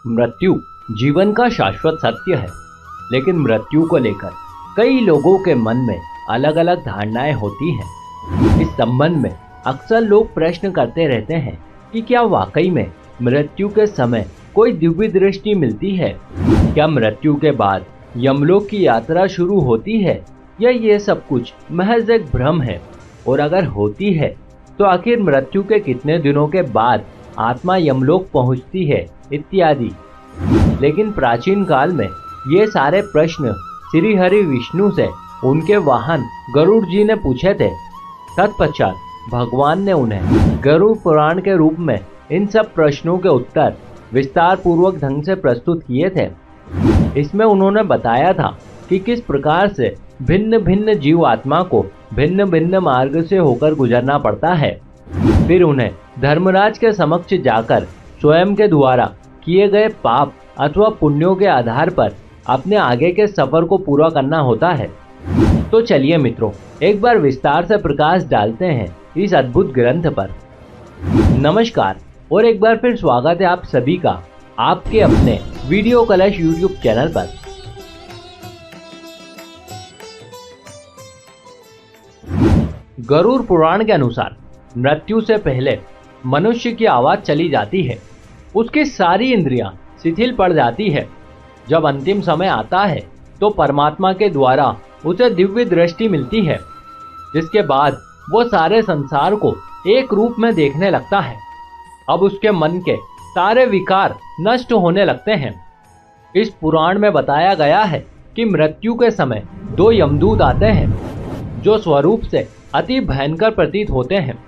मृत्यु जीवन का शाश्वत सत्य है, लेकिन मृत्यु को लेकर कई लोगों के मन में अलग अलग धारणाएं होती हैं। इस संबंध में अक्सर लोग प्रश्न करते रहते हैं कि क्या वाकई में मृत्यु के समय कोई दिव्य दृष्टि मिलती है? क्या मृत्यु के बाद यमलोक की यात्रा शुरू होती है, या ये सब कुछ महज एक भ्रम है? और अगर होती है तो आखिर मृत्यु के कितने दिनों के बाद आत्मा यमलोक पहुंचती है, इत्यादि। लेकिन प्राचीन काल में ये सारे प्रश्न श्री हरि विष्णु से उनके वाहन गरुड़ जी ने पूछे थे। तत्पश्चात भगवान ने उन्हें गरुड़ पुराण के रूप में इन सब प्रश्नों के उत्तर विस्तार पूर्वक ढंग से प्रस्तुत किए थे। इसमें उन्होंने बताया था कि किस प्रकार से भिन्न भिन्न जीव आत्मा को भिन्न भिन्न मार्ग से होकर गुजरना पड़ता है। फिर उन्हें धर्मराज के समक्ष जाकर स्वयं के द्वारा किए गए पाप अथवा पुण्यों के आधार पर अपने आगे के सफर को पूरा करना होता है। तो चलिए मित्रों, एक बार विस्तार से प्रकाश डालते हैं इस अद्भुत ग्रंथ पर। नमस्कार और एक बार फिर स्वागत है आप सभी का आपके अपने वीडियो कलश यूट्यूब चैनल पर। गरुड़ पुराण के अनुसार मृत्यु से पहले मनुष्य की आवाज चली जाती है, उसकी सारी इंद्रियां शिथिल पड़ जाती है। जब अंतिम समय आता है तो परमात्मा के द्वारा उसे दिव्य दृष्टि मिलती है, जिसके बाद वो सारे संसार को एक रूप में देखने लगता है। अब उसके मन के सारे विकार नष्ट होने लगते हैं। इस पुराण में बताया गया है कि मृत्यु के समय दो यमदूत आते हैं, जो स्वरूप से अति भयंकर प्रतीत होते हैं।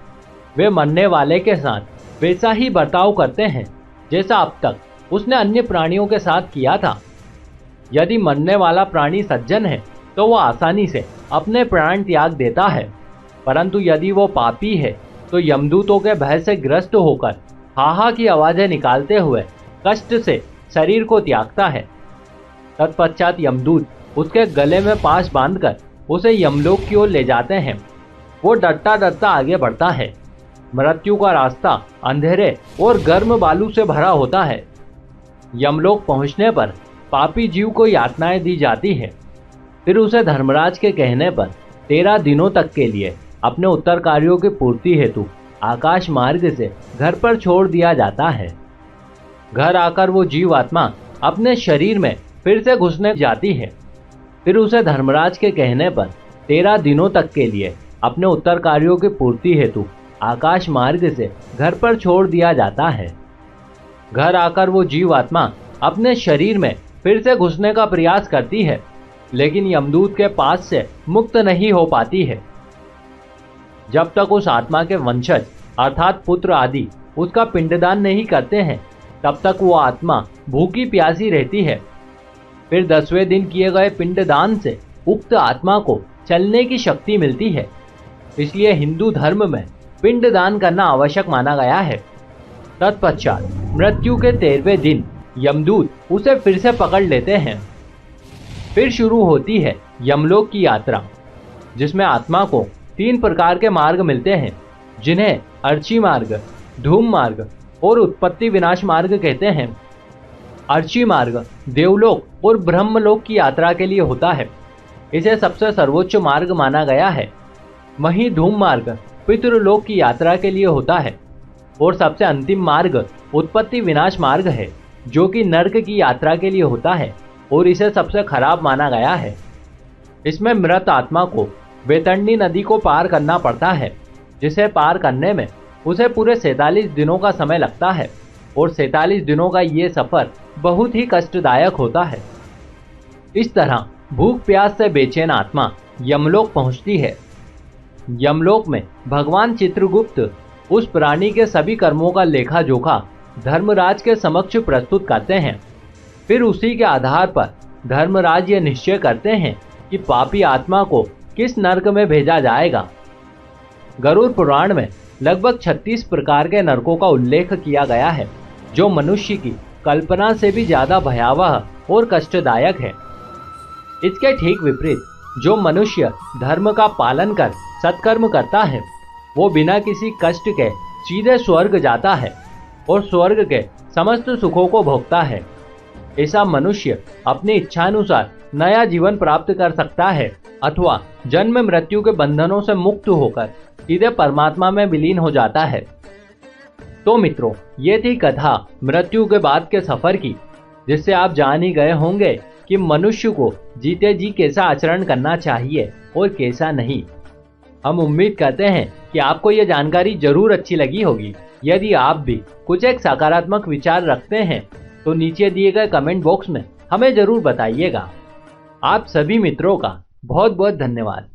वे मरने वाले के साथ वैसा ही बर्ताव करते हैं जैसा अब तक उसने अन्य प्राणियों के साथ किया था। यदि मरने वाला प्राणी सज्जन है तो वह आसानी से अपने प्राण त्याग देता है, परंतु यदि वो पापी है तो यमदूतों के भय से ग्रस्त होकर हाहा की आवाजें निकालते हुए कष्ट से शरीर को त्यागता है। तत्पश्चात यमदूत उसके गले में पाश बांधकर उसे यमलोक की ओर ले जाते हैं। वो डरता डरता आगे बढ़ता है। मृत्यु का रास्ता अंधेरे और गर्म बालू से भरा होता है। यमलोक पहुंचने पर पापी जीव को यातनाएं दी जाती है। फिर उसे धर्मराज के कहने पर 13 दिनों तक के लिए अपने उत्तर कार्यों की पूर्ति हेतु आकाश मार्ग से घर पर छोड़ दिया जाता है। घर आकर वो जीव आत्मा अपने शरीर में फिर से घुसने जाती है। फिर उसे धर्मराज के कहने पर 13 दिनों तक के लिए अपने उत्तर कार्यों की पूर्ति हेतु आकाश मार्ग से घर पर छोड़ दिया जाता है। घर आकर वो जीव आत्मा अपने शरीर में फिर से घुसने का प्रयास करती है, लेकिन यमदूत के पास से मुक्त नहीं हो पाती है। जब तक उस आत्मा के वंशज अर्थात पुत्र आदि उसका पिंडदान नहीं करते हैं, तब तक वो आत्मा भूखी प्यासी रहती है। फिर 10वें दिन किए गए पिंडदान से उक्त आत्मा को चलने की शक्ति मिलती है। इसलिए हिंदू धर्म में पिंडदान करना आवश्यक माना गया है। तत्पश्चात मृत्यु के 13वें दिन यमदूत उसे फिर से पकड़ लेते हैं। फिर शुरू होती है यमलोक की यात्रा, जिसमें आत्मा को 3 प्रकार के मार्ग मिलते हैं, जिन्हें अर्ची मार्ग, धूम मार्ग और उत्पत्ति विनाश मार्ग कहते हैं। अर्ची मार्ग देवलोक और ब्रह्मलोक की यात्रा के लिए होता है। इसे सबसे सर्वोच्च मार्ग माना गया है। वहीं धूम मार्ग पितृलोक की यात्रा के लिए होता है और सबसे अंतिम मार्ग उत्पत्ति विनाश मार्ग है, जो कि नर्क की यात्रा के लिए होता है और इसे सबसे खराब माना गया है। इसमें मृत आत्मा को वैतरणी नदी को पार करना पड़ता है, जिसे पार करने में उसे पूरे 47 दिनों का समय लगता है और 47 दिनों का ये सफर बहुत ही कष्टदायक होता है। इस तरह भूख प्यास से बेचैन आत्मा यमलोक पहुंचती है। यमलोक में भगवान चित्रगुप्त उस प्राणी के सभी कर्मों का लेखा जोखा धर्मराज के समक्ष प्रस्तुत करते हैं। फिर उसी के आधार पर धर्मराज ये निश्चय करते हैं कि पापी आत्मा को किस नरक में भेजा जाएगा। गरुड़ पुराण में लगभग 36 प्रकार के नरकों का उल्लेख किया गया है, जो मनुष्य की कल्पना से भी ज्यादा भयावह और कष्टदायक है। इसके ठीक विपरीत जो मनुष्य धर्म का पालन कर सत्कर्म करता है, वो बिना किसी कष्ट के सीधे स्वर्ग जाता है। और स्वर्ग के समस्त सुखों को भोगता है। ऐसा मनुष्य अपनी इच्छानुसार नया जीवन प्राप्त कर सकता है अथवा जन्म मृत्यु के बंधनों से मुक्त होकर सीधे परमात्मा में विलीन हो जाता है। तो मित्रों, ये थी कथा मृत्यु के बाद के सफर की, जिससे आप जान ही गए होंगे कि मनुष्य को जीते जी कैसा आचरण करना चाहिए और कैसा नहीं। हम उम्मीद करते हैं कि आपको यह जानकारी जरूर अच्छी लगी होगी। यदि आप भी कुछ एक सकारात्मक विचार रखते हैं तो नीचे दिए गए कमेंट बॉक्स में हमें जरूर बताइएगा। आप सभी मित्रों का बहुत बहुत धन्यवाद।